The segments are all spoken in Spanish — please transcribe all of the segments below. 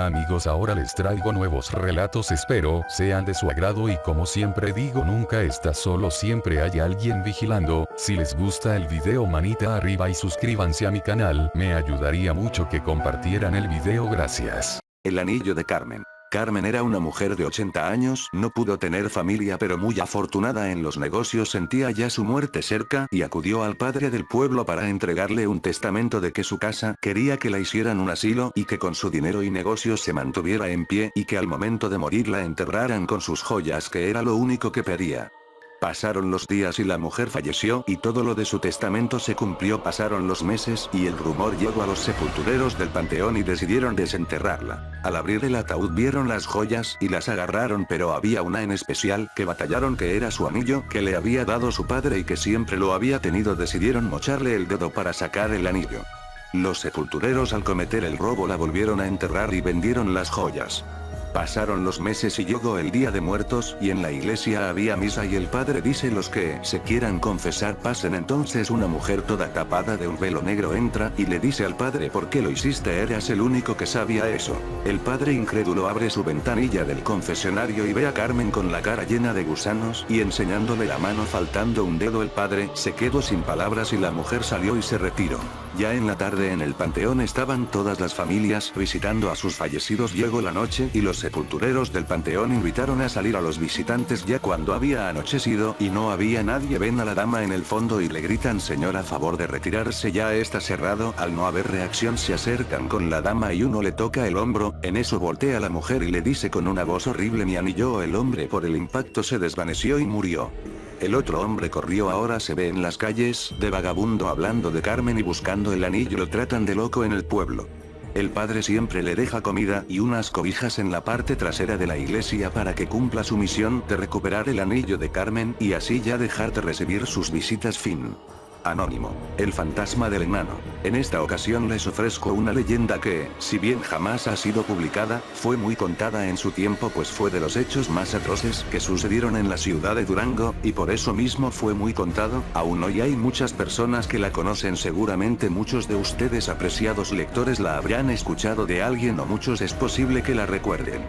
Hola amigos, ahora les traigo nuevos relatos, espero sean de su agrado y como siempre digo, nunca estás solo, siempre hay alguien vigilando. Si les gusta el video, manita arriba y suscríbanse a mi canal, me ayudaría mucho que compartieran el video, gracias. El anillo de Carmen. Carmen era una mujer de 80 años, no pudo tener familia pero muy afortunada en los negocios, sentía ya su muerte cerca y acudió al padre del pueblo para entregarle un testamento de que su casa quería que la hicieran un asilo y que con su dinero y negocios se mantuviera en pie y que al momento de morir la enterraran con sus joyas, que era lo único que pedía. Pasaron los días y la mujer falleció y todo lo de su testamento se cumplió. Pasaron los meses y el rumor llegó a los sepultureros del panteón y decidieron desenterrarla. Al abrir el ataúd vieron las joyas y las agarraron, pero había una en especial que batallaron, que era su anillo que le había dado su padre y que siempre lo había tenido. Decidieron mocharle el dedo para sacar el anillo. Los sepultureros, al cometer el robo, la volvieron a enterrar y vendieron las joyas. Pasaron los meses y llegó el Día de Muertos y en la iglesia había misa y el padre dice: los que se quieran confesar pasen. Entonces una mujer toda tapada de un velo negro entra y le dice al padre: ¿por qué lo hiciste? Eras el único que sabía eso. El padre incrédulo abre su ventanilla del confesionario y ve a Carmen con la cara llena de gusanos y enseñándole la mano faltando un dedo. El padre se quedó sin palabras y la mujer salió y se retiró. Ya en la tarde en el panteón estaban todas las familias visitando a sus fallecidos. Llegó la noche y los sepultureros del panteón invitaron a salir a los visitantes ya cuando había anochecido y no había nadie. Ven a la dama en el fondo y le gritan: señora, a favor de retirarse, ya está cerrado. Al no haber reacción se acercan con la dama y uno le toca el hombro. En eso voltea la mujer y le dice con una voz horrible: mi anillo. El hombre por el impacto se desvaneció y murió. El otro hombre corrió. Ahora se ve en las calles de vagabundo hablando de Carmen y buscando el anillo. Lo tratan de loco en el pueblo. El padre siempre le deja comida y unas cobijas en la parte trasera de la iglesia para que cumpla su misión de recuperar el anillo de Carmen y así ya dejar de recibir sus visitas. Fin. Anónimo. El fantasma del enano. En esta ocasión les ofrezco una leyenda que, si bien jamás ha sido publicada, fue muy contada en su tiempo, pues fue de los hechos más atroces que sucedieron en la ciudad de Durango, y por eso mismo fue muy contado. Aún hoy hay muchas personas que la conocen. Seguramente muchos de ustedes, apreciados lectores, la habrán escuchado de alguien o muchos es posible que la recuerden.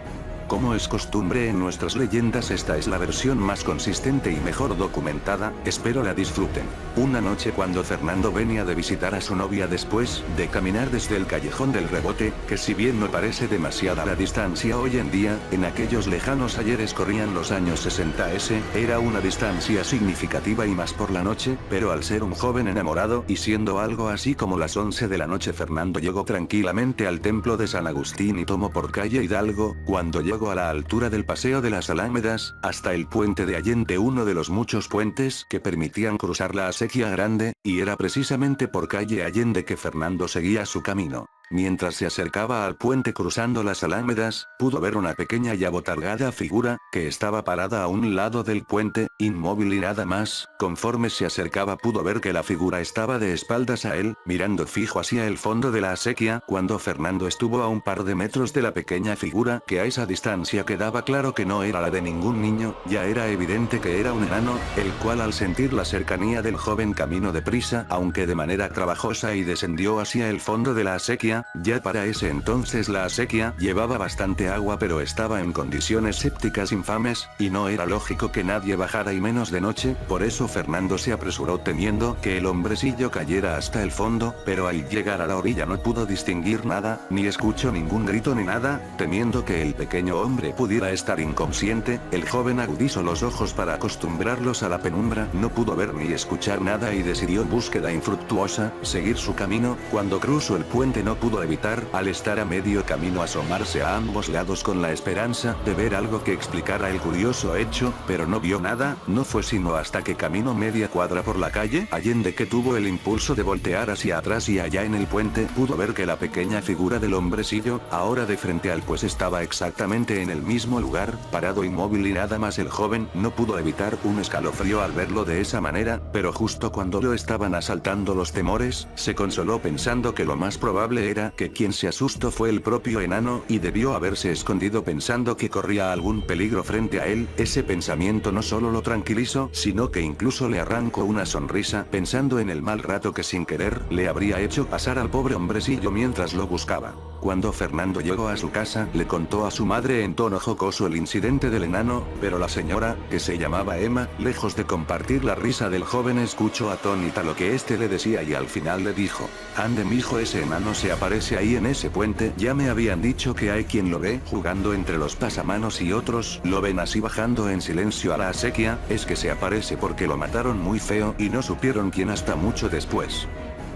Como es costumbre en nuestras leyendas, esta es la versión más consistente y mejor documentada, espero la disfruten. Una noche cuando Fernando venía de visitar a su novia después de caminar desde el callejón del Rebote, que si bien no parece demasiada la distancia hoy en día, en aquellos lejanos ayeres corrían los años 60, era una distancia significativa y más por la noche, pero al ser un joven enamorado y siendo algo así como las 11 de la noche, Fernando llegó tranquilamente al templo de San Agustín y tomó por calle Hidalgo. Cuando llegó a la altura del Paseo de las Alámedas, hasta el puente de Allende, uno de los muchos puentes que permitían cruzar la acequia grande, y era precisamente por calle Allende que Fernando seguía su camino. Mientras se acercaba al puente cruzando las Alámedas, pudo ver una pequeña y abotargada figura, que estaba parada a un lado del puente, inmóvil y nada más. Conforme se acercaba pudo ver que la figura estaba de espaldas a él, mirando fijo hacia el fondo de la acequia. Cuando Fernando estuvo a un par de metros de la pequeña figura, que a esa distancia quedaba claro que no era la de ningún niño, ya era evidente que era un enano, el cual al sentir la cercanía del joven caminó deprisa, aunque de manera trabajosa, y descendió hacia el fondo de la acequia. Ya para ese entonces la acequia llevaba bastante agua, pero estaba en condiciones sépticas infames, y no era lógico que nadie bajara y menos de noche. Por eso Fernando se apresuró temiendo que el hombrecillo cayera hasta el fondo, pero al llegar a la orilla no pudo distinguir nada, ni escuchó ningún grito ni nada. Temiendo que el pequeño hombre pudiera estar inconsciente, el joven agudizó los ojos para acostumbrarlos a la penumbra. No pudo ver ni escuchar nada y decidió, búsqueda infructuosa, seguir su camino. Cuando cruzó el puente no pudo evitar, al estar a medio camino, asomarse a ambos lados con la esperanza de ver algo que explicara el curioso hecho, pero no vio nada. No fue sino hasta que caminó media cuadra por la calle Allende que tuvo el impulso de voltear hacia atrás, y allá en el puente pudo ver que la pequeña figura del hombrecillo, ahora de frente al pues, estaba exactamente en el mismo lugar, parado inmóvil y nada más. El joven no pudo evitar un escalofrío al verlo de esa manera, pero justo cuando lo estaban asaltando los temores, se consoló pensando que lo más probable era que quien se asustó fue el propio enano, y debió haberse escondido pensando que corría algún peligro frente a él. Ese pensamiento no solo lo tranquilizó, sino que incluso le arrancó una sonrisa, pensando en el mal rato que sin querer le habría hecho pasar al pobre hombrecillo mientras lo buscaba. Cuando Fernando llegó a su casa, le contó a su madre en tono jocoso el incidente del enano, pero la señora, que se llamaba Emma, lejos de compartir la risa del joven, escuchó atónita lo que éste le decía y al final le dijo: ande mijo, ese enano se aparece ahí en ese puente, ya me habían dicho que hay quien lo ve jugando entre los pasamanos y otros lo ven así bajando en silencio a la acequia, es que se aparece porque lo mataron muy feo y no supieron quién hasta mucho después.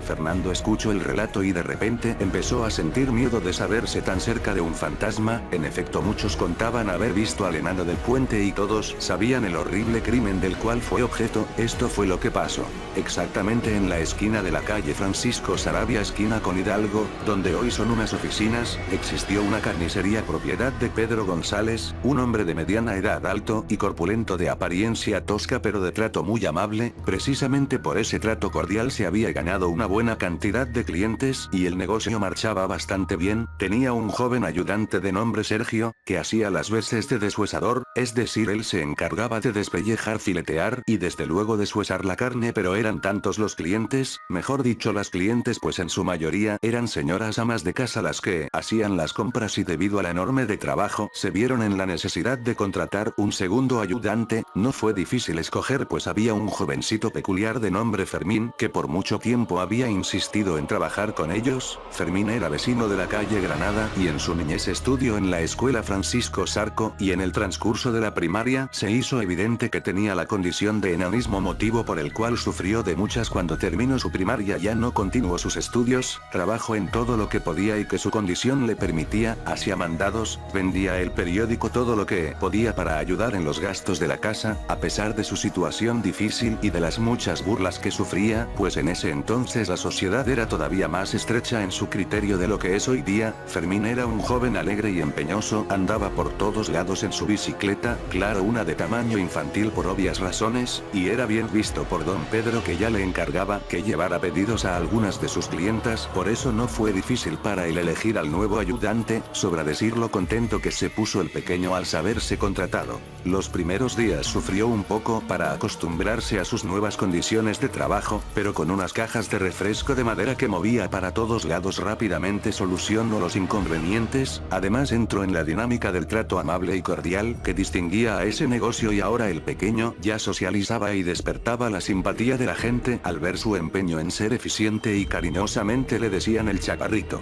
Fernando escuchó el relato y de repente empezó a sentir miedo de saberse tan cerca de un fantasma. En efecto, muchos contaban haber visto al enano del puente y todos sabían el horrible crimen del cual fue objeto. Esto fue lo que pasó. Exactamente en la esquina de la calle Francisco Sarabia, esquina con Hidalgo, donde hoy son unas oficinas, existió una carnicería propiedad de Pedro González, un hombre de mediana edad, alto y corpulento, de apariencia tosca pero de trato muy amable. Precisamente por ese trato cordial se había ganado una buena cantidad de clientes y el negocio marchaba bastante bien. Tenía un joven ayudante de nombre Sergio, que hacía las veces de deshuesador, es decir, él se encargaba de despellejar, filetear y desde luego deshuesar la carne, pero eran tantos los clientes, mejor dicho las clientes, pues en su mayoría eran señoras amas de casa las que hacían las compras y debido a la enorme de trabajo se vieron en la necesidad de contratar un segundo ayudante. No fue difícil escoger, pues había un jovencito peculiar de nombre Fermín que por mucho tiempo había insistido en trabajar con ellos. Fermín era vecino de la calle Granada y en su niñez estudió en la escuela Francisco Sarco, y en el transcurso de la primaria se hizo evidente que tenía la condición de enanismo, motivo por el cual sufrió de muchas. Cuando terminó su primaria ya no continuó sus estudios, trabajó en todo lo que podía y que su condición le permitía, hacía mandados, vendía el periódico, todo lo que podía para ayudar en los gastos de la casa, a pesar de su situación difícil y de las muchas burlas que sufría, pues en ese entonces la sociedad era todavía más estrecha en su criterio de lo que es hoy día. Fermín era un joven alegre y empeñoso, andaba por todos lados en su bicicleta, claro, una de tamaño infantil por obvias razones, y era bien visto por don Pedro, que ya le encargaba que llevara pedidos a algunas de sus clientas. Por eso no fue difícil para él elegir al nuevo ayudante. Sobra decirlo contento que se puso el pequeño al saberse contratado. Los primeros días sufrió un poco para acostumbrarse a sus nuevas condiciones de trabajo, pero con unas cajas de refresco de madera que movía para todos lados rápidamente solucionó los inconvenientes. Además entró en la dinámica del trato amable y cordial que distinguía a ese negocio, y ahora el pequeño ya socializaba y despertaba la simpatía de la gente al ver su empeño en ser eficiente, y cariñosamente le decían el chaparrito.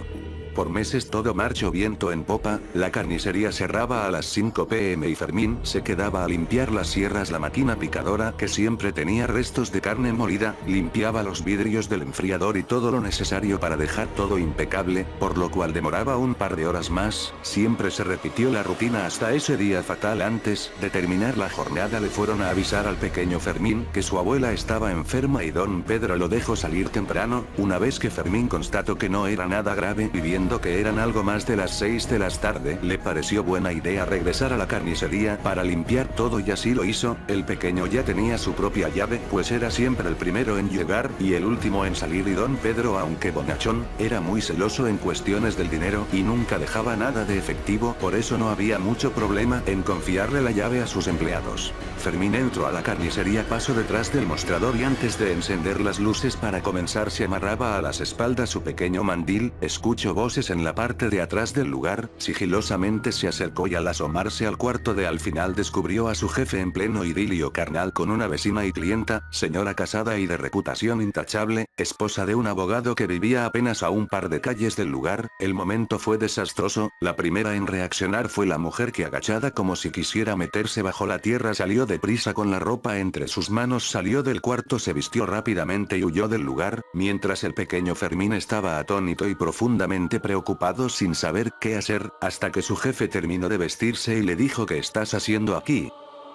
Por meses todo marchó viento en popa. La carnicería cerraba a las 5 p.m. y Fermín se quedaba a limpiar las sierras. La máquina picadora, que siempre tenía restos de carne molida, limpiaba los vidrios del enfriador y todo lo necesario para dejar todo impecable, por lo cual demoraba un par de horas más. Siempre se repitió la rutina hasta ese día fatal. Antes de terminar la jornada le fueron a avisar al pequeño Fermín que su abuela estaba enferma y don Pedro lo dejó salir temprano. Una vez que Fermín constató que no era nada grave, viviendo que eran algo más de las 6 de la tarde, le pareció buena idea regresar a la carnicería para limpiar todo, y así lo hizo. El pequeño ya tenía su propia llave, pues era siempre el primero en llegar y el último en salir, y don Pedro, aunque bonachón, era muy celoso en cuestiones del dinero y nunca dejaba nada de efectivo, por eso no había mucho problema en confiarle la llave a sus empleados. Fermín entró a la carnicería, pasó detrás del mostrador y antes de encender las luces para comenzar se amarraba a las espaldas su pequeño mandil. Escuchó voces en la parte de atrás del lugar, sigilosamente se acercó y al asomarse al cuarto de al final descubrió a su jefe en pleno idilio carnal con una vecina y clienta, señora casada y de reputación intachable, esposa de un abogado que vivía apenas a un par de calles del lugar. El momento fue desastroso. La primera en reaccionar fue la mujer, que agachada como si quisiera meterse bajo la tierra salió deprisa con la ropa entre sus manos, salió del cuarto, se vistió rápidamente y huyó del lugar, mientras el pequeño Fermín estaba atónito y profundamente preocupado sin saber qué hacer, hasta que su jefe terminó de vestirse y le dijo: ¿qué estás haciendo aquí?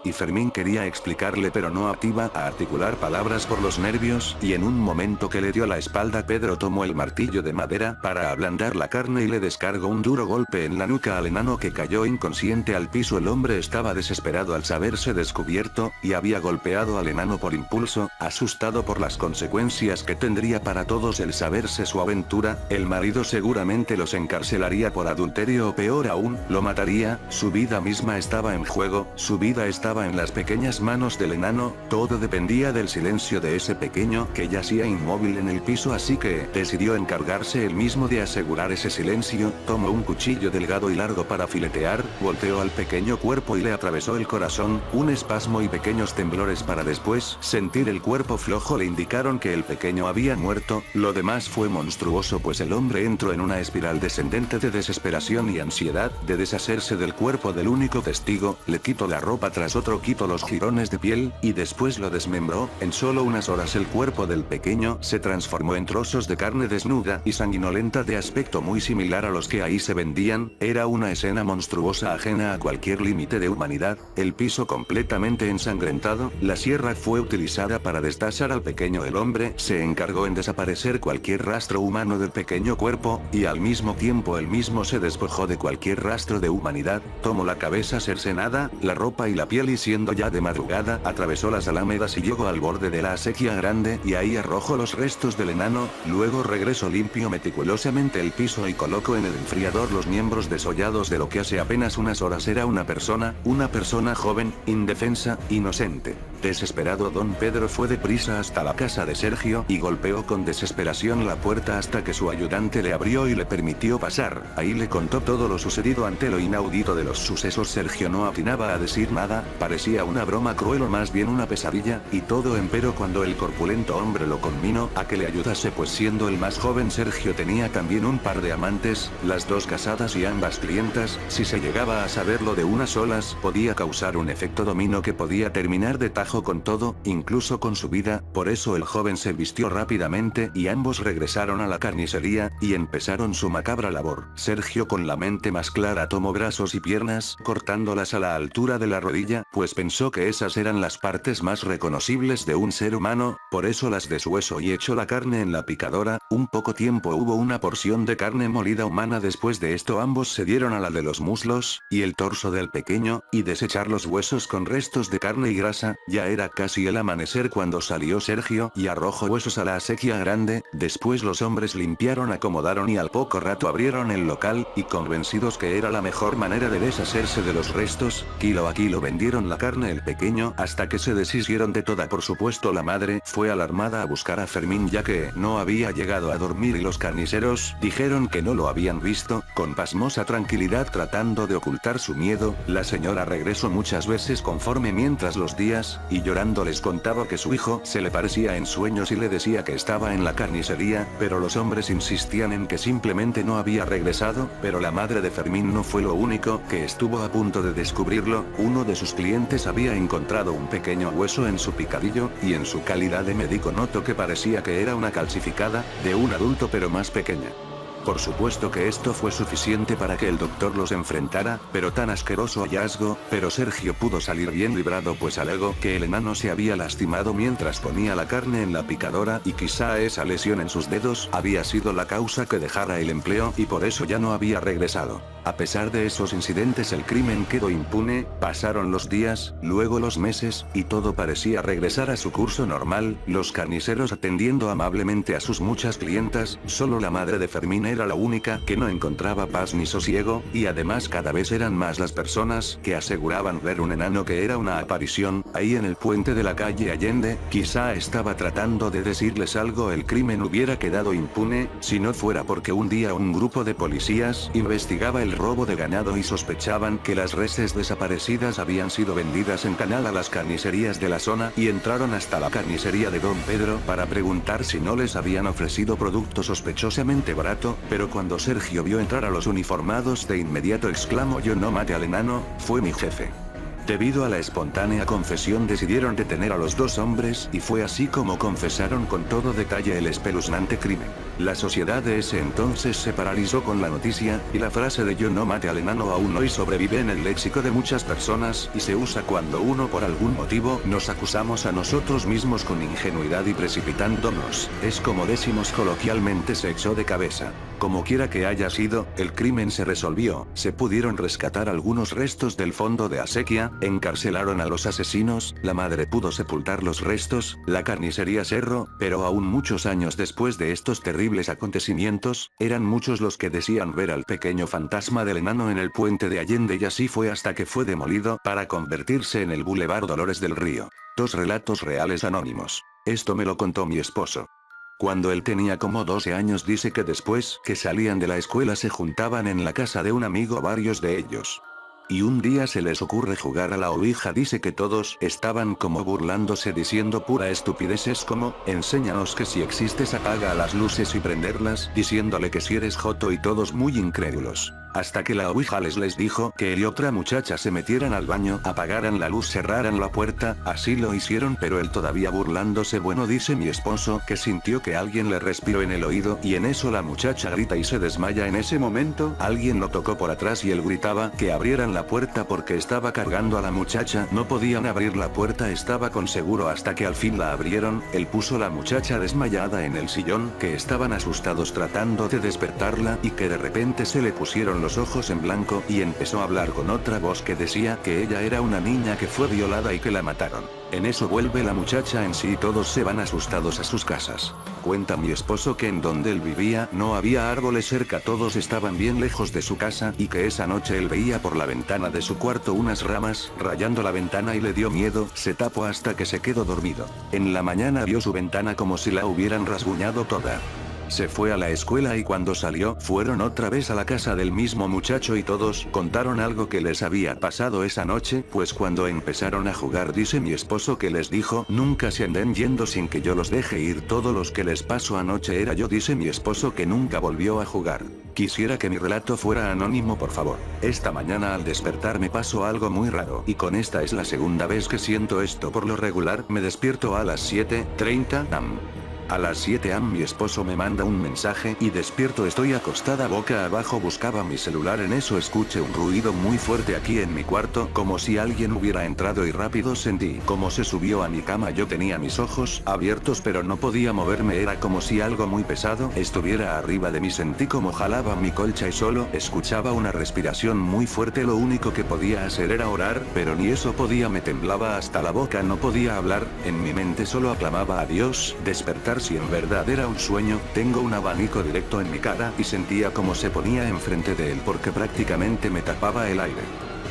y Fermín quería explicarle pero no activa a articular palabras por los nervios, y en un momento que le dio la espalda Pedro tomó el martillo de madera para ablandar la carne y le descargó un duro golpe en la nuca al enano que cayó inconsciente al piso. El hombre estaba desesperado al saberse descubierto, y había golpeado al enano por impulso, asustado por las consecuencias que tendría para todos el saberse su aventura. El marido seguramente los encarcelaría por adulterio o peor aún, lo mataría. Su vida misma estaba en juego, su vida estaba en las pequeñas manos del enano, todo dependía del silencio de ese pequeño que yacía inmóvil en el piso, así que decidió encargarse él mismo de asegurar ese silencio. Tomó un cuchillo delgado y largo para filetear, volteó al pequeño cuerpo y le atravesó el corazón. Un espasmo y pequeños temblores para después sentir el cuerpo flojo le indicaron que el pequeño había muerto. Lo demás fue monstruoso, pues el hombre entró en una espiral descendente de desesperación y ansiedad de deshacerse del cuerpo del único testigo. Le quitó la ropa tras otro, quitó los jirones de piel, y después lo desmembró. En solo unas horas el cuerpo del pequeño se transformó en trozos de carne desnuda y sanguinolenta de aspecto muy similar a los que ahí se vendían. Era una escena monstruosa ajena a cualquier límite de humanidad. El piso completamente ensangrentado, la sierra fue utilizada para destazar al pequeño. El hombre se encargó en desaparecer cualquier rastro humano del pequeño cuerpo, y al mismo tiempo él mismo se despojó de cualquier rastro de humanidad. Tomó la cabeza cercenada, la ropa y la piel, y siendo ya de madrugada, atravesó las alámedas y llegó al borde de la acequia grande, y ahí arrojó los restos del enano. Luego regresó limpio meticulosamente el piso y colocó en el enfriador los miembros desollados de lo que hace apenas unas horas era una persona joven, indefensa, inocente. Desesperado, don Pedro fue deprisa hasta la casa de Sergio y golpeó con desesperación la puerta hasta que su ayudante le abrió y le permitió pasar. Ahí le contó todo lo sucedido. Ante lo inaudito de los sucesos, Sergio no atinaba a decir nada, parecía una broma cruel o más bien una pesadilla, y todo empero cuando el corpulento hombre lo conminó a que le ayudase, pues siendo el más joven Sergio tenía también un par de amantes, las dos casadas y ambas clientas. Si se llegaba a saberlo de unas solas, podía causar un efecto dominó que podía terminar de tajo con todo, incluso con su vida. Por eso el joven se vistió rápidamente y ambos regresaron a la carnicería, y empezaron su macabra labor. Sergio, con la mente más clara, tomó brazos y piernas, cortándolas a la altura de la rodilla, pues pensó que esas eran las partes más reconocibles de un ser humano, por eso las deshuesó y echó la carne en la picadora. Un poco tiempo hubo una porción de carne molida humana. Después de esto ambos se dieron a la de los muslos y el torso del pequeño, y desechar los huesos con restos de carne y grasa. Ya era casi el amanecer cuando salió Sergio y arrojó huesos a la acequia grande. Después los hombres limpiaron, acomodaron y al poco rato abrieron el local, y convencidos que era la mejor manera de deshacerse de los restos, kilo a kilo vendieron la carne el pequeño hasta que se deshicieron de toda. Por supuesto la madre fue alarmada a buscar a Fermín, ya que no había llegado a dormir, y los carniceros dijeron que no lo habían visto. Con pasmosa tranquilidad, tratando de ocultar su miedo, la señora regresó muchas veces conforme mientras los días, y llorando les contaba que su hijo se le parecía en sueños y le decía que estaba en la carnicería, pero los hombres insistían en que simplemente no había regresado. Pero la madre de Fermín no fue lo único que estuvo a punto de descubrirlo. Uno de sus clientes había encontrado un pequeño hueso en su picadillo, y en su calidad de médico notó que parecía que era una calcificada de un adulto pero más pequeña. Por supuesto que esto fue suficiente para que el doctor los enfrentara, pero tan asqueroso hallazgo. Pero Sergio pudo salir bien librado, pues alegó que el enano se había lastimado mientras ponía la carne en la picadora, y quizá esa lesión en sus dedos había sido la causa que dejara el empleo, y por eso ya no había regresado. A pesar de esos incidentes, el crimen quedó impune. Pasaron los días, luego los meses, y todo parecía regresar a su curso normal, los carniceros atendiendo amablemente a sus muchas clientas. Solo la madre de Fermín era la única que no encontraba paz ni sosiego, y además cada vez eran más las personas que aseguraban ver un enano que era una aparición, ahí en el puente de la calle Allende. Quizá estaba tratando de decirles algo. El crimen hubiera quedado impune, si no fuera porque un día un grupo de policías investigaba el robo de ganado y sospechaban que las reses desaparecidas habían sido vendidas en canal a las carnicerías de la zona, y entraron hasta la carnicería de don Pedro para preguntar si no les habían ofrecido producto sospechosamente barato. Pero cuando Sergio vio entrar a los uniformados, de inmediato exclamó: yo no maté al enano, fue mi jefe. Debido a la espontánea confesión decidieron detener a los dos hombres y fue así como confesaron con todo detalle el espeluznante crimen. La sociedad de ese entonces se paralizó con la noticia, y la frase de "yo no maté al enano" aún hoy sobrevive en el léxico de muchas personas y se usa cuando uno por algún motivo nos acusamos a nosotros mismos con ingenuidad y precipitándonos. Es como decimos coloquialmente, se echó de cabeza. Como quiera que haya sido, el crimen se resolvió, se pudieron rescatar algunos restos del fondo de acequia, encarcelaron a los asesinos, la madre pudo sepultar los restos, la carnicería cerró, pero aún muchos años después de estos terribles acontecimientos, eran muchos los que decían ver al pequeño fantasma del enano en el puente de Allende, y así fue hasta que fue demolido para convertirse en el Boulevard Dolores del Río. Dos relatos reales anónimos. Esto me lo contó mi esposo. Cuando él tenía como 12 años, dice que después que salían de la escuela se juntaban en la casa de un amigo varios de ellos. Y un día se les ocurre jugar a la ouija. Dice que todos estaban como burlándose diciendo pura estupideces como, enséñanos que si existes apaga las luces y prenderlas, diciéndole que si eres joto, y todos muy incrédulos. Hasta que la ouija les dijo que él y otra muchacha se metieran al baño, apagaran la luz, cerraran la puerta, así lo hicieron, pero él todavía burlándose. Bueno, dice mi esposo que sintió que alguien le respiró en el oído y en eso la muchacha grita y se desmaya. En ese momento, alguien lo tocó por atrás y él gritaba que abrieran la puerta porque estaba cargando a la muchacha, no podían abrir la puerta, estaba con seguro, hasta que al fin la abrieron. Él puso la muchacha desmayada en el sillón, que estaban asustados tratando de despertarla, y que de repente se le pusieron los ojos en blanco y empezó a hablar con otra voz que decía que ella era una niña que fue violada y que la mataron. En eso vuelve la muchacha en sí y todos se van asustados a sus casas. Cuenta mi esposo que en donde él vivía no había árboles cerca, todos estaban bien lejos de su casa, y que esa noche él veía por la ventana de su cuarto unas ramas rayando la ventana y le dio miedo, se tapó hasta que se quedó dormido. En la mañana vio su ventana como si la hubieran rasguñado toda. Se fue a la escuela y cuando salió, fueron otra vez a la casa del mismo muchacho y todos contaron algo que les había pasado esa noche, pues cuando empezaron a jugar, dice mi esposo que les dijo, nunca se anden yendo sin que yo los deje ir, todos los que les pasó anoche era yo. Dice mi esposo que nunca volvió a jugar. Quisiera que mi relato fuera anónimo, por favor. Esta mañana al despertar me pasó algo muy raro, y con esta es la segunda vez que siento esto. Por lo regular me despierto a las 7:30 am. A las 7 am mi esposo me manda un mensaje y despierto, estoy acostada boca abajo, buscaba mi celular, en eso escuché un ruido muy fuerte aquí en mi cuarto, como si alguien hubiera entrado, y rápido sentí como se subió a mi cama. Yo tenía mis ojos abiertos pero no podía moverme, era como si algo muy pesado estuviera arriba de mí, sentí como jalaba mi colcha y solo escuchaba una respiración muy fuerte. Lo único que podía hacer era orar, pero ni eso podía, me temblaba hasta la boca, no podía hablar, en mi mente solo aclamaba a Dios. Despertar si en verdad era un sueño, tengo un abanico directo en mi cara y sentía como se ponía enfrente de él porque prácticamente me tapaba el aire.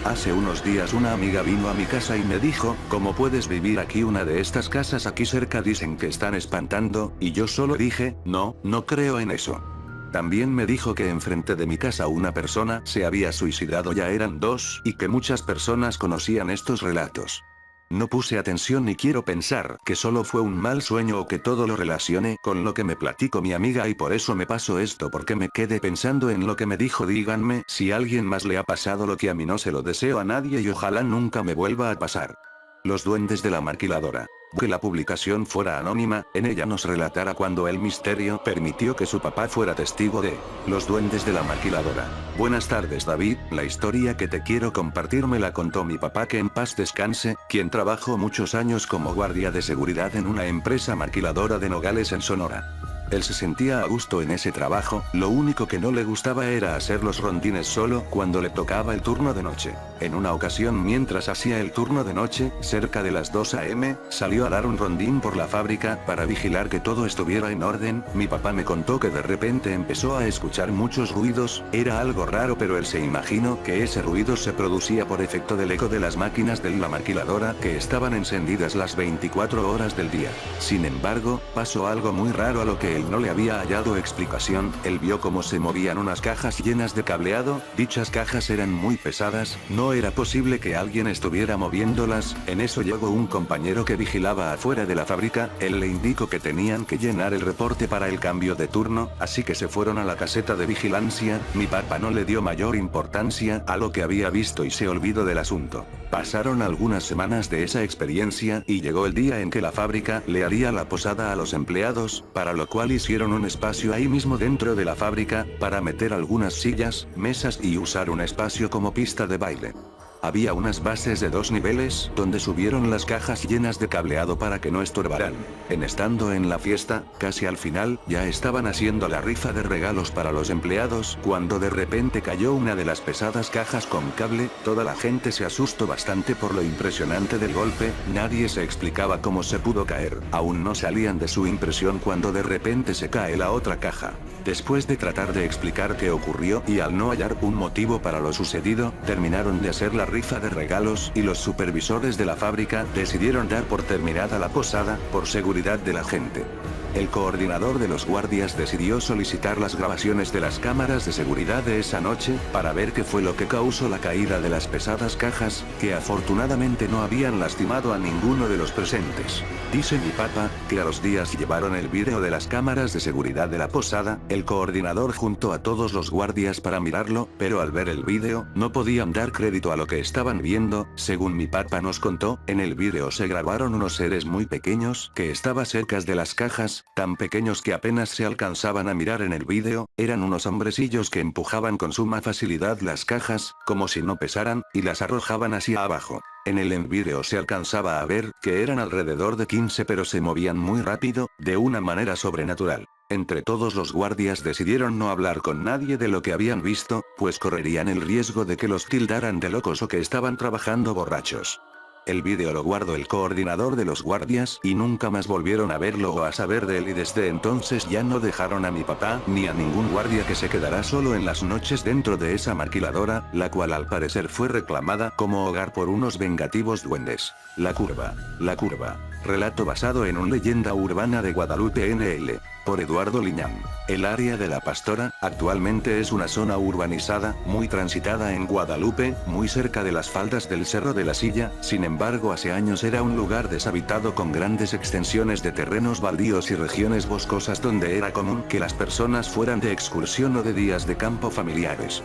Hace unos días una amiga vino a mi casa y me dijo, ¿cómo puedes vivir aquí? Una de estas casas aquí cerca dicen que están espantando, y yo solo dije, no creo en eso. También me dijo que enfrente de mi casa una persona se había suicidado, ya eran dos, y que muchas personas conocían estos relatos. No puse atención y quiero pensar que solo fue un mal sueño o que todo lo relacione con lo que me platicó mi amiga, y por eso me pasó esto, porque me quedé pensando en lo que me dijo. Díganme si a alguien más le ha pasado lo que a mí, no se lo deseo a nadie y ojalá nunca me vuelva a pasar. Los duendes de la maquiladora. Que la publicación fuera anónima, en ella nos relatara cuando el misterio permitió que su papá fuera testigo de los duendes de la maquiladora. Buenas tardes David, la historia que te quiero compartir me la contó mi papá, que en paz descanse, quien trabajó muchos años como guardia de seguridad en una empresa maquiladora de Nogales en Sonora. Él se sentía a gusto en ese trabajo, lo único que no le gustaba era hacer los rondines solo cuando le tocaba el turno de noche. En una ocasión, mientras hacía el turno de noche, cerca de las 2 am, salió a dar un rondín por la fábrica para vigilar que todo estuviera en orden. Mi papá me contó que de repente empezó a escuchar muchos ruidos, era algo raro, pero él se imaginó que ese ruido se producía por efecto del eco de las máquinas de la maquiladora que estaban encendidas las 24 horas del día. Sin embargo, pasó algo muy raro a lo que él no le había hallado explicación. Él vio cómo se movían unas cajas llenas de cableado, dichas cajas eran muy pesadas, no era posible que alguien estuviera moviéndolas. En eso llegó un compañero que vigilaba afuera de la fábrica, él le indicó que tenían que llenar el reporte para el cambio de turno, así que se fueron a la caseta de vigilancia. Mi papá no le dio mayor importancia a lo que había visto y se olvidó del asunto. Pasaron algunas semanas de esa experiencia y llegó el día en que la fábrica le haría la posada a los empleados, para lo cual hicieron un espacio ahí mismo dentro de la fábrica, para meter algunas sillas, mesas y usar un espacio como pista de baile. Había unas bases de 2 niveles, donde subieron las cajas llenas de cableado para que no estorbaran. Estando en la fiesta, casi al final, ya estaban haciendo la rifa de regalos para los empleados, cuando de repente cayó una de las pesadas cajas con cable, toda la gente se asustó bastante por lo impresionante del golpe, nadie se explicaba cómo se pudo caer, aún no salían de su impresión cuando de repente se cae la otra caja. Después de tratar de explicar qué ocurrió y al no hallar un motivo para lo sucedido, terminaron de hacer la rifa de regalos y los supervisores de la fábrica decidieron dar por terminada la posada, por seguridad de la gente. El coordinador de los guardias decidió solicitar las grabaciones de las cámaras de seguridad de esa noche, para ver qué fue lo que causó la caída de las pesadas cajas, que afortunadamente no habían lastimado a ninguno de los presentes. Dice mi papá, que a los días llevaron el vídeo de las cámaras de seguridad de la posada, el coordinador juntó a todos los guardias para mirarlo, pero al ver el vídeo, no podían dar crédito a lo que estaban viendo, según mi papá nos contó, en el vídeo se grabaron unos seres muy pequeños, que estaban cerca de las cajas, tan pequeños que apenas se alcanzaban a mirar en el vídeo, eran unos hombrecillos que empujaban con suma facilidad las cajas, como si no pesaran, y las arrojaban hacia abajo. En el vídeo se alcanzaba a ver que eran alrededor de 15 pero se movían muy rápido, de una manera sobrenatural. Entre todos los guardias decidieron no hablar con nadie de lo que habían visto, pues correrían el riesgo de que los tildaran de locos o que estaban trabajando borrachos. El vídeo lo guardó el coordinador de los guardias y nunca más volvieron a verlo o a saber de él y desde entonces ya no dejaron a mi papá ni a ningún guardia que se quedará solo en las noches dentro de esa maquiladora, la cual al parecer fue reclamada como hogar por unos vengativos duendes. La curva. Relato basado en una leyenda urbana de Guadalupe NL. Por Eduardo Liñán. El área de La Pastora, actualmente es una zona urbanizada, muy transitada en Guadalupe, muy cerca de las faldas del Cerro de la Silla, sin embargo hace años era un lugar deshabitado con grandes extensiones de terrenos baldíos y regiones boscosas donde era común que las personas fueran de excursión o de días de campo familiares.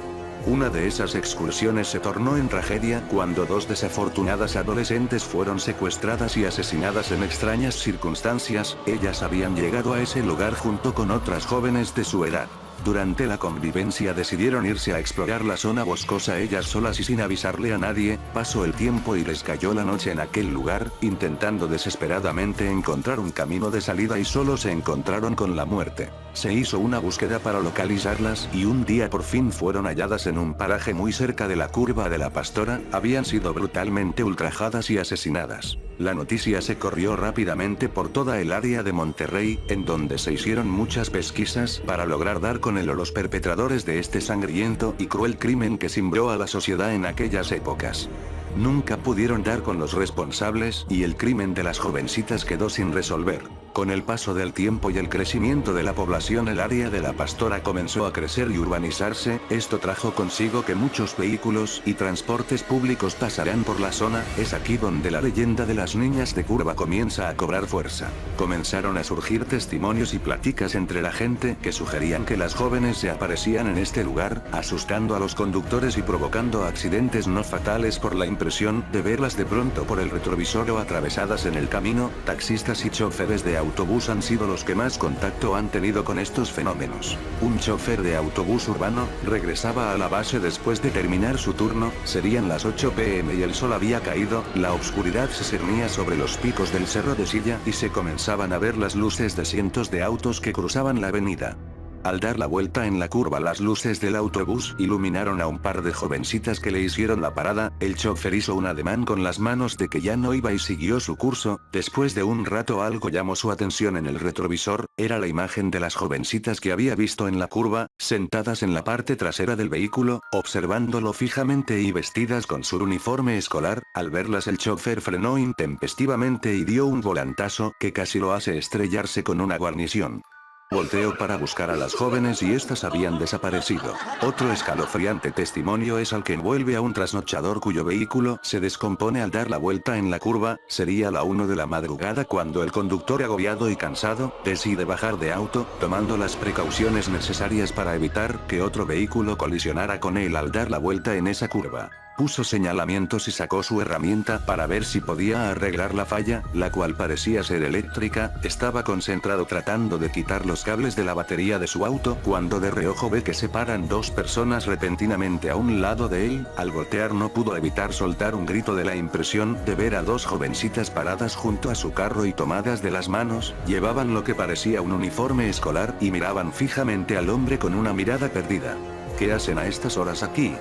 Una de esas excursiones se tornó en tragedia cuando 2 desafortunadas adolescentes fueron secuestradas y asesinadas en extrañas circunstancias, ellas habían llegado a ese lugar junto con otras jóvenes de su edad. Durante la convivencia decidieron irse a explorar la zona boscosa ellas solas y sin avisarle a nadie, pasó el tiempo y les cayó la noche en aquel lugar, intentando desesperadamente encontrar un camino de salida y solo se encontraron con la muerte. Se hizo una búsqueda para localizarlas y un día por fin fueron halladas en un paraje muy cerca de la curva de La Pastora, habían sido brutalmente ultrajadas y asesinadas. La noticia se corrió rápidamente por toda el área de Monterrey, en donde se hicieron muchas pesquisas para lograr dar con los perpetradores de este sangriento y cruel crimen que cimbró a la sociedad en aquellas épocas. Nunca pudieron dar con los responsables y el crimen de las jovencitas quedó sin resolver. Con el paso del tiempo y el crecimiento de la población, el área de La Pastora comenzó a crecer y urbanizarse, esto trajo consigo que muchos vehículos y transportes públicos pasarán por la zona, es aquí donde la leyenda de las niñas de curva comienza a cobrar fuerza. Comenzaron a surgir testimonios y pláticas entre la gente que sugerían que las jóvenes se aparecían en este lugar, asustando a los conductores y provocando accidentes no fatales por la impresión de verlas de pronto por el retrovisor o atravesadas en el camino. Taxistas y choferes de autobús han sido los que más contacto han tenido con estos fenómenos. Un chofer de autobús urbano regresaba a la base después de terminar su turno, serían las 8 p.m. y el sol había caído, la oscuridad se cernía sobre los picos del Cerro de Silla y se comenzaban a ver las luces de cientos de autos que cruzaban la avenida. Al dar la vuelta en la curva, las luces del autobús iluminaron a un par de jovencitas que le hicieron la parada, el chofer hizo un ademán con las manos de que ya no iba y siguió su curso. Después de un rato algo llamó su atención en el retrovisor, era la imagen de las jovencitas que había visto en la curva, sentadas en la parte trasera del vehículo, observándolo fijamente y vestidas con su uniforme escolar. Al verlas el chofer frenó intempestivamente y dio un volantazo que casi lo hace estrellarse con una guarnición. Volteó para buscar a las jóvenes y estas habían desaparecido. Otro escalofriante testimonio es al que envuelve a un trasnochador cuyo vehículo se descompone al dar la vuelta en la curva. Sería la 1 de la madrugada cuando el conductor, agobiado y cansado, decide bajar de auto, tomando las precauciones necesarias para evitar que otro vehículo colisionara con él al dar la vuelta en esa curva. Puso señalamientos y sacó su herramienta para ver si podía arreglar la falla, la cual parecía ser eléctrica. Estaba concentrado tratando de quitar los cables de la batería de su auto cuando de reojo ve que se paran dos personas repentinamente a un lado de él. Al voltear no pudo evitar soltar un grito de la impresión de ver a dos jovencitas paradas junto a su carro y tomadas de las manos. Llevaban lo que parecía un uniforme escolar y miraban fijamente al hombre con una mirada perdida. ¿Qué hacen a estas horas aquí?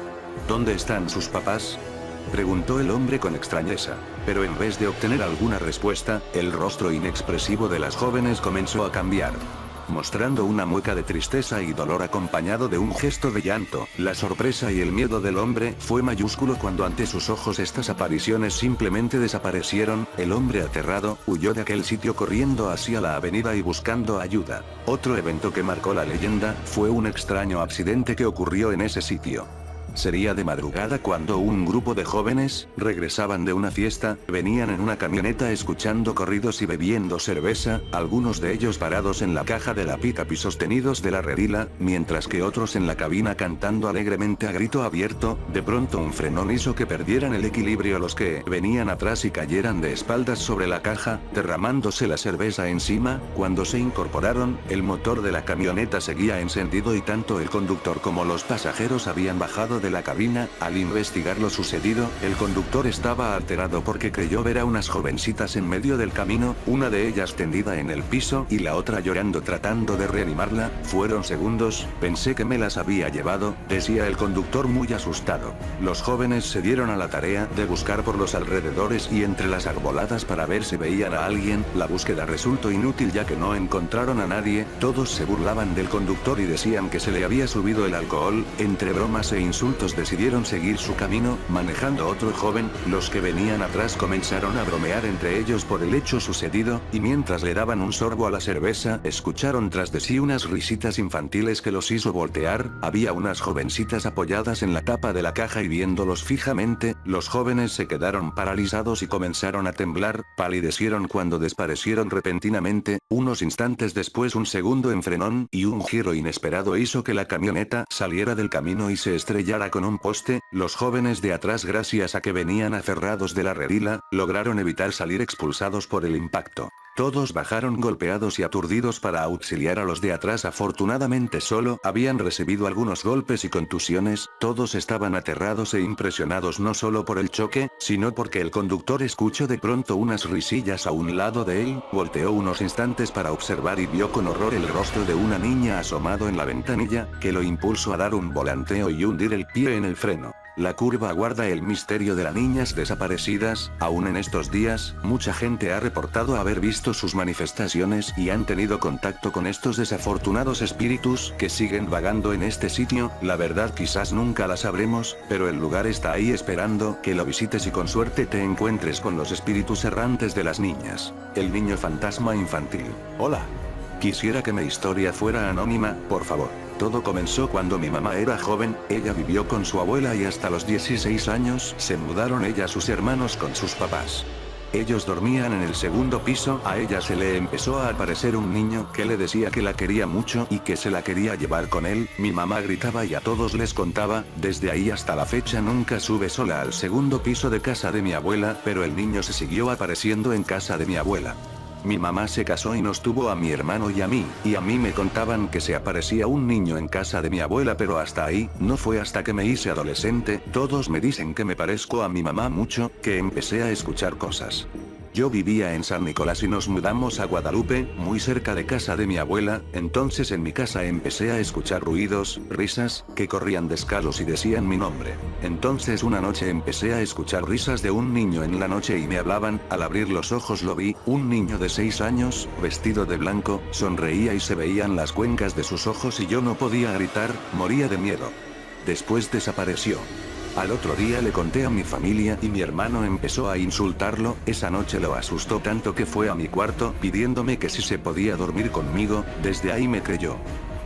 ¿Dónde están sus papás?, preguntó el hombre con extrañeza. Pero en vez de obtener alguna respuesta, el rostro inexpresivo de las jóvenes comenzó a cambiar, mostrando una mueca de tristeza y dolor acompañado de un gesto de llanto. La sorpresa y el miedo del hombre fue mayúsculo cuando ante sus ojos estas apariciones simplemente desaparecieron. El hombre aterrado huyó de aquel sitio corriendo hacia la avenida y buscando ayuda. Otro evento que marcó la leyenda fue un extraño accidente que ocurrió en ese sitio. Sería de madrugada cuando un grupo de jóvenes regresaban de una fiesta, venían en una camioneta escuchando corridos y bebiendo cerveza, algunos de ellos parados en la caja de la pick-up y sostenidos de la redila, mientras que otros en la cabina cantando alegremente a grito abierto. De pronto un frenón hizo que perdieran el equilibrio los que venían atrás y cayeran de espaldas sobre la caja, derramándose la cerveza encima. Cuando se incorporaron, el motor de la camioneta seguía encendido y tanto el conductor como los pasajeros habían bajado de la cabina. Al investigar lo sucedido, el conductor estaba alterado porque creyó ver a unas jovencitas en medio del camino, una de ellas tendida en el piso y la otra llorando tratando de reanimarla. Fueron segundos, pensé que me las había llevado, decía el conductor muy asustado. Los jóvenes se dieron a la tarea de buscar por los alrededores y entre las arboladas para ver si veían a alguien. La búsqueda resultó inútil ya que no encontraron a nadie. Todos se burlaban del conductor y decían que se le había subido el alcohol. Entre bromas e insultos decidieron seguir su camino, manejando otro joven. Los que venían atrás comenzaron a bromear entre ellos por el hecho sucedido, y mientras le daban un sorbo a la cerveza, escucharon tras de sí unas risitas infantiles que los hizo voltear. Había unas jovencitas apoyadas en la tapa de la caja y viéndolos fijamente. Los jóvenes se quedaron paralizados y comenzaron a temblar, palidecieron cuando desaparecieron repentinamente. Unos instantes después un segundo enfrenón y un giro inesperado hizo que la camioneta saliera del camino y se estrellara con un poste. Los jóvenes de atrás, gracias a que venían aferrados de la redila, lograron evitar salir expulsados por el impacto. Todos bajaron golpeados y aturdidos para auxiliar a los de atrás. Afortunadamente solo habían recibido algunos golpes y contusiones. Todos estaban aterrados e impresionados no solo por el choque, sino porque el conductor escuchó de pronto unas risillas a un lado de él. Volteó unos instantes para observar y vio con horror el rostro de una niña asomado en la ventanilla, que lo impulsó a dar un volanteo y hundir el pie en el freno. La curva guarda el misterio de las niñas desaparecidas. Aún en estos días, mucha gente ha reportado haber visto sus manifestaciones y han tenido contacto con estos desafortunados espíritus que siguen vagando en este sitio. La verdad quizás nunca la sabremos, pero el lugar está ahí esperando que lo visites y con suerte te encuentres con los espíritus errantes de las niñas. El niño fantasma infantil. Hola. Quisiera que mi historia fuera anónima, por favor. Todo comenzó cuando mi mamá era joven. Ella vivió con su abuela y hasta los 16 años se mudaron ella y sus hermanos con sus papás. Ellos dormían en el segundo piso. A ella se le empezó a aparecer un niño que le decía que la quería mucho y que se la quería llevar con él. Mi mamá gritaba y a todos les contaba. Desde ahí hasta la fecha nunca sube sola al segundo piso de casa de mi abuela, pero el niño se siguió apareciendo en casa de mi abuela. Mi mamá se casó y nos tuvo a mi hermano y a mí me contaban que se aparecía un niño en casa de mi abuela, pero hasta ahí. No fue hasta que me hice adolescente, todos me dicen que me parezco a mi mamá mucho, que empecé a escuchar cosas. Yo vivía en San Nicolás y nos mudamos a Guadalupe, muy cerca de casa de mi abuela. Entonces en mi casa empecé a escuchar ruidos, risas, que corrían descalzos y decían mi nombre. Entonces una noche empecé a escuchar risas de un niño en la noche y me hablaban. Al abrir los ojos lo vi, un niño de 6 años, vestido de blanco, sonreía y se veían las cuencas de sus ojos y yo no podía gritar, moría de miedo. Después desapareció. Al otro día le conté a mi familia y mi hermano empezó a insultarlo. Esa noche lo asustó tanto que fue a mi cuarto pidiéndome que si se podía dormir conmigo. Desde ahí me creyó.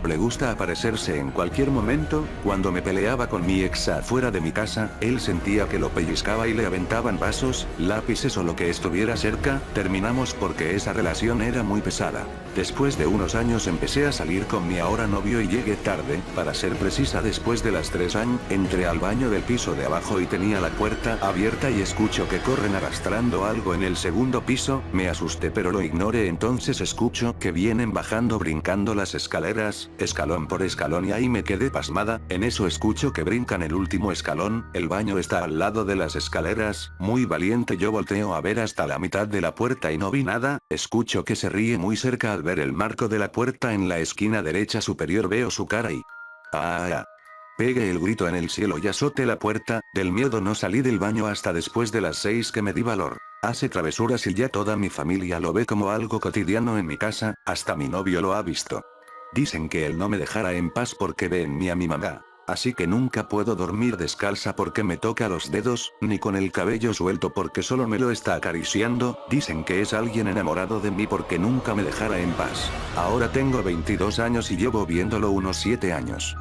Le gusta aparecerse en cualquier momento. Cuando me peleaba con mi ex afuera de mi casa, él sentía que lo pellizcaba y le aventaban vasos, lápices o lo que estuviera cerca. Terminamos porque esa relación era muy pesada. Después de unos años empecé a salir con mi ahora novio y llegué tarde, para ser precisa después de las 3 años, entré al baño del piso de abajo y tenía la puerta abierta y escucho que corren arrastrando algo en el segundo piso. Me asusté pero lo ignoré, entonces escucho que vienen bajando brincando las escaleras, escalón por escalón, y ahí me quedé pasmada. En eso escucho que brincan el último escalón, el baño está al lado de las escaleras. Muy valiente yo volteo a ver hasta la mitad de la puerta y no vi nada. Escucho que se ríe muy cerca. Al ver el marco de la puerta en la esquina derecha superior veo su cara y... Pegué el grito en el cielo y azoté la puerta. Del miedo no salí del baño hasta después de las 6 que me di valor. Hace travesuras y ya toda mi familia lo ve como algo cotidiano en mi casa, hasta mi novio lo ha visto. Dicen que él no me dejará en paz porque ve en mí a mi mamá. Así que nunca puedo dormir descalza porque me toca los dedos, ni con el cabello suelto porque solo me lo está acariciando. Dicen que es alguien enamorado de mí porque nunca me dejará en paz. Ahora tengo 22 años y llevo viéndolo unos 7 años.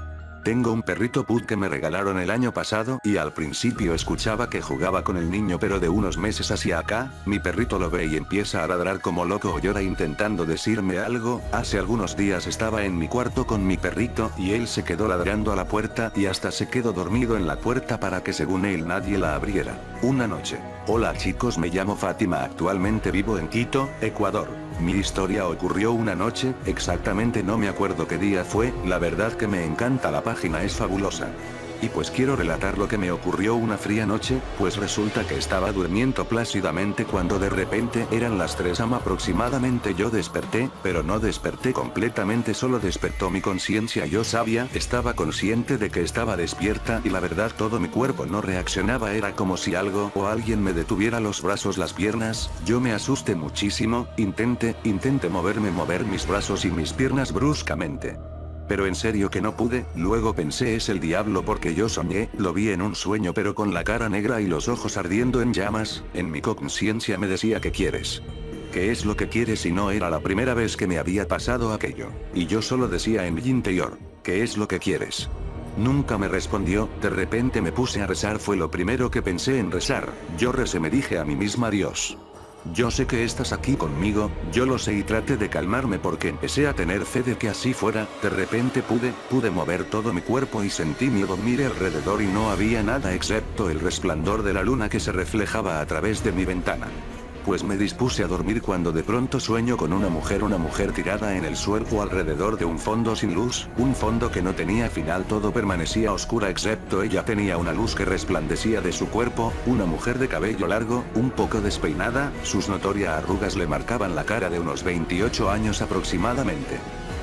Tengo un perrito pug que me regalaron el año pasado y al principio escuchaba que jugaba con el niño, pero de unos meses hacia acá, mi perrito lo ve y empieza a ladrar como loco o llora intentando decirme algo. Hace algunos días estaba en mi cuarto con mi perrito y él se quedó ladrando a la puerta y hasta se quedó dormido en la puerta para que según él nadie la abriera. Una noche. Hola chicos, me llamo Fátima, actualmente vivo en Quito, Ecuador. Mi historia ocurrió una noche, exactamente no me acuerdo qué día fue, la verdad que me encanta, la página es fabulosa. Y pues quiero relatar lo que me ocurrió una fría noche, pues resulta que estaba durmiendo plácidamente cuando de repente eran las 3 am aproximadamente. Yo desperté, pero no desperté completamente, solo despertó mi conciencia. Yo sabía, estaba consciente de que estaba despierta y la verdad todo mi cuerpo no reaccionaba, era como si algo o alguien me detuviera los brazos, las piernas. Yo me asusté muchísimo, intenté mover mis brazos y mis piernas bruscamente. Pero en serio que no pude. Luego pensé es el diablo porque yo soñé, lo vi en un sueño pero con la cara negra y los ojos ardiendo en llamas. En mi conciencia me decía ¿qué quieres? ¿Qué es lo que quieres? Y no era la primera vez que me había pasado aquello. Y yo solo decía en mi interior, ¿qué es lo que quieres? Nunca me respondió. De repente me puse a rezar, fue lo primero que pensé en rezar. Yo recé, me dije a mí misma, Dios, yo sé que estás aquí conmigo, yo lo sé, y traté de calmarme porque empecé a tener fe de que así fuera. De repente pude mover todo mi cuerpo y sentí miedo. Miré alrededor y no había nada excepto el resplandor de la luna que se reflejaba a través de mi ventana. Pues me dispuse a dormir cuando de pronto sueño con una mujer tirada en el suelo alrededor de un fondo sin luz, un fondo que no tenía final, todo permanecía oscura excepto ella. Tenía una luz que resplandecía de su cuerpo, una mujer de cabello largo, un poco despeinada, sus notorias arrugas le marcaban la cara, de unos 28 años aproximadamente.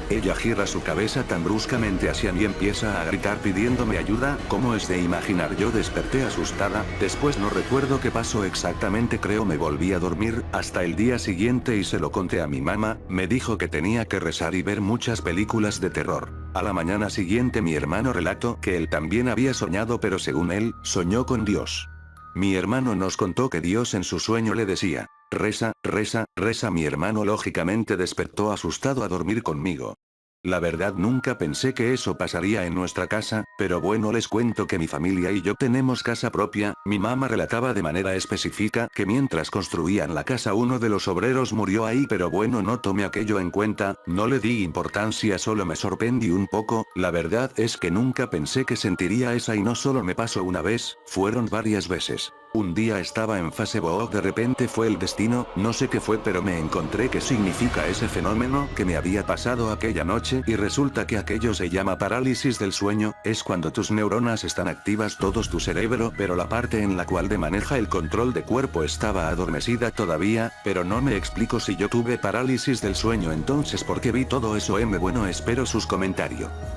Ella gira su cabeza tan bruscamente hacia mí y empieza a gritar pidiéndome ayuda. Como es de imaginar, yo desperté asustada. Después no recuerdo qué pasó exactamente, creo me volví a dormir hasta el día siguiente y se lo conté a mi mamá. Me dijo que tenía que rezar y ver muchas películas de terror. A la mañana siguiente mi hermano relató que él también había soñado, pero según él, soñó con Dios. Mi hermano nos contó que Dios en su sueño le decía, reza, reza, reza. Mi hermano lógicamente despertó asustado a dormir conmigo. La verdad nunca pensé que eso pasaría en nuestra casa, pero bueno, les cuento que mi familia y yo tenemos casa propia. Mi mamá relataba de manera específica que mientras construían la casa uno de los obreros murió ahí, pero bueno, no tomé aquello en cuenta, no le di importancia, solo me sorprendí un poco. La verdad es que nunca pensé que sentiría esa, y no solo me pasó una vez, fueron varias veces. Un día estaba en Facebook, de repente fue el destino, no sé qué fue, pero me encontré qué significa ese fenómeno que me había pasado aquella noche, y resulta que aquello se llama parálisis del sueño. Es cuando tus neuronas están activas, todo tu cerebro, pero la parte en la cual maneja el control de cuerpo estaba adormecida todavía. Pero no me explico si yo tuve parálisis del sueño entonces, ¿por qué vi todo eso? Bueno, espero sus comentarios.